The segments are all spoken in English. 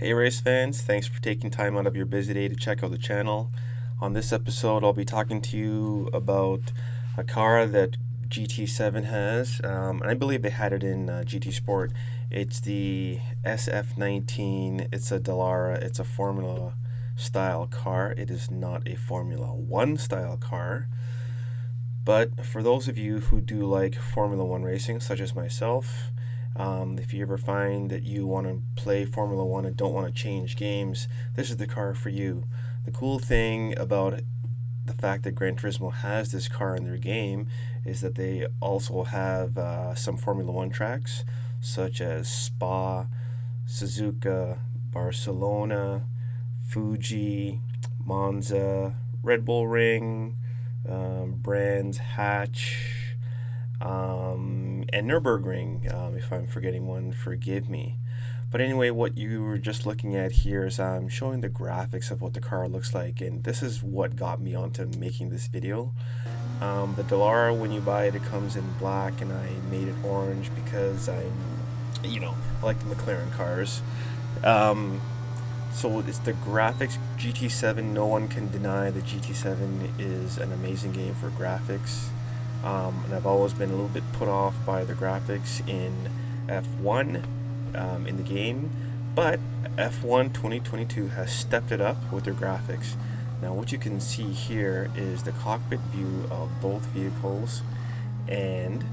Hey race fans, thanks for taking time out of your busy day to check out the channel. On this episode I'll be talking to you about a car that GT7 has, and I believe they had it in GT Sport. It's the SF19, it's a Dallara, it's a Formula style car. It is not a Formula 1 style car, but for those of you who do like Formula 1 racing, such as myself, if you ever find that you want to play Formula 1 and don't want to change games, this is the car for you. The cool thing about the fact that Gran Turismo has this car in their game is that they also have some Formula 1 tracks, such as Spa, Suzuka, Barcelona, Fuji, Monza, Red Bull Ring, Brands Hatch, and Nürburgring. If I'm forgetting one, forgive me. But anyway, what you were just looking at here is I'm showing the graphics of what the car looks like, and this is what got me onto making this video. The Dallara, when you buy it, it comes in black, and I made it orange because I like the McLaren cars. So it's the graphics. GT7, no one can deny that GT7 is an amazing game for graphics. And I've always been a little bit put off by the graphics in F1 in the game, but F1 2022 has stepped it up with their graphics. Now what you can see here is the cockpit view of both vehicles, and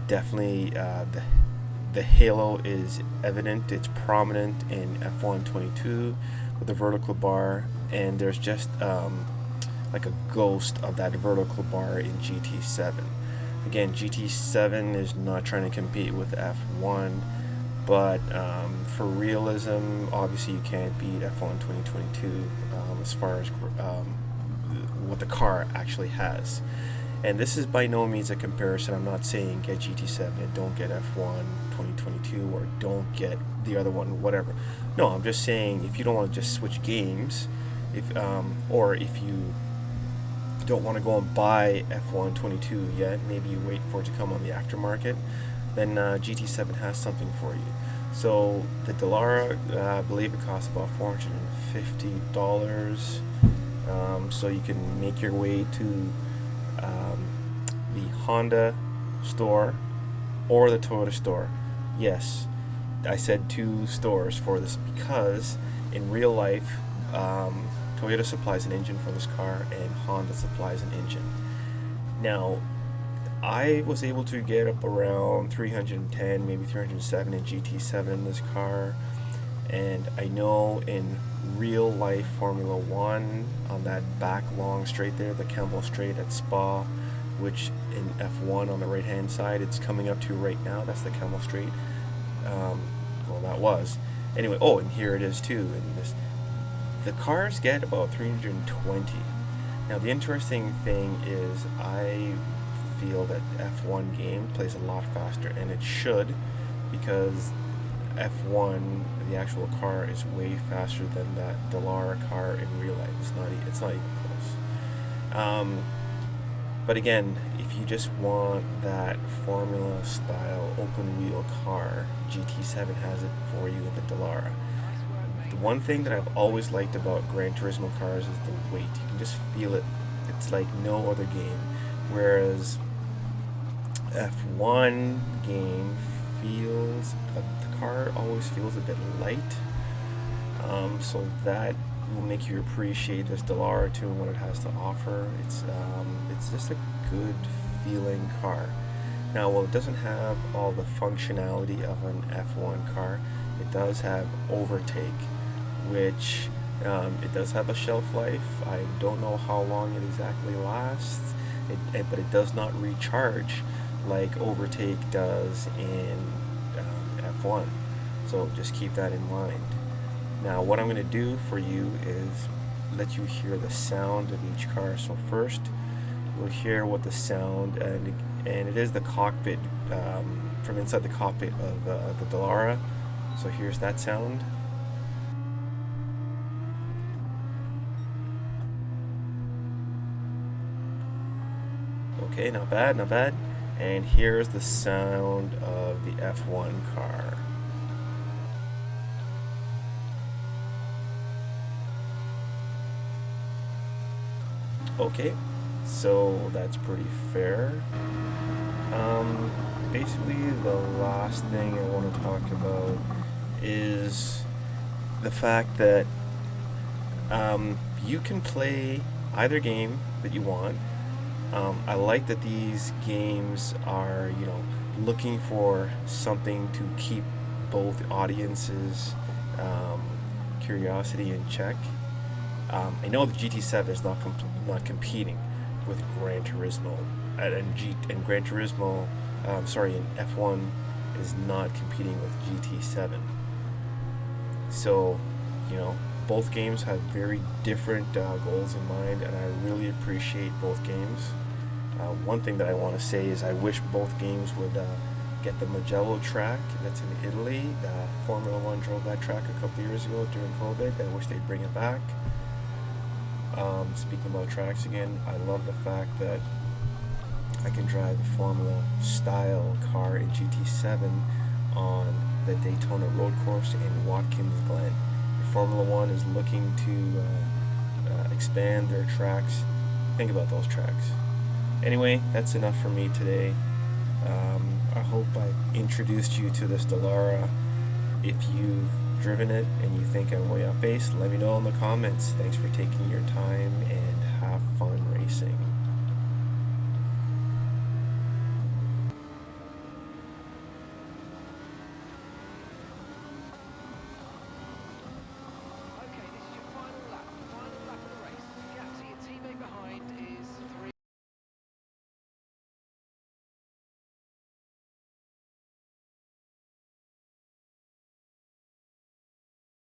definitely the halo is evident, it's prominent in F1 22 with the vertical bar, and there's just like a ghost of that vertical bar in GT7. Again, GT7 is not trying to compete with F1, but for realism, obviously you can't beat F1 2022 as far as what the car actually has. And this is by no means a comparison. I'm not saying get GT7 and don't get F1 2022 or don't get the other one, whatever. No, I'm just saying if you don't want to just switch games, or if you don't want to go and buy F1 22 yet, maybe you wait for it to come on the aftermarket, then GT7 has something for you. So the Dallara, I believe it costs about $450, so you can make your way to the Honda store or the Toyota store. Yes, I said two stores for this because in real life, Toyota supplies an engine for this car and Honda supplies an engine. Now, I was able to get up around 310, maybe 307 in GT7 in this car, and I know in real life Formula 1 on that back long straight there, the Campbell Straight at Spa, which in F1 on the right hand side it's coming up to right now, that's the Campbell Straight. Well, that was. Anyway, oh, and here it is too, and the cars get about 320. Now the interesting thing is I feel that F1 game plays a lot faster, and it should, because F1, the actual car, is way faster than that Dallara car in real life. It's not even close. But again, if you just want that Formula style open wheel car, GT7 has it for you in the Dallara. The one thing that I've always liked about Gran Turismo cars is the weight. You can just feel it. It's like no other game. Whereas F1 game feels, the car always feels a bit light. So that will make you appreciate this Dallara too and what it has to offer. It's just a good feeling car. Now, while it doesn't have all the functionality of an F1 car, it does have overtake, which it does have a shelf life. I don't know how long it exactly lasts, but it does not recharge like overtake does in F1. So just keep that in mind. Now what I'm going to do for you is let you hear the sound of each car. So first you'll hear what the sound, and it is the cockpit, from inside the cockpit of the Dallara. So here's that sound. Okay, not bad, not bad. And here's the sound of the F1 car. Okay, so that's pretty fair. Basically, the last thing I want to talk about is the fact that you can play either game that you want. I like that these games are, looking for something to keep both audiences' um, curiosity in check. I know the GT7 is not competing with Gran Turismo, and Gran Turismo, and F1 is not competing with GT7. So, you know, both games have very different goals in mind, and I really appreciate both games. One thing that I want to say is I wish both games would get the Mugello track that's in Italy. Formula One drove that track a couple years ago during COVID. I wish they'd bring it back. Speaking about tracks again, I love the fact that I can drive a Formula style car in GT7 on the Daytona Road Course in Watkins Glen. If Formula One is looking to expand their tracks, think about those tracks. Anyway, that's enough for me today. I hope I introduced you to this Dallara. If you've driven it and you think I'm way off base, let me know in the comments. Thanks for taking your time and have fun racing.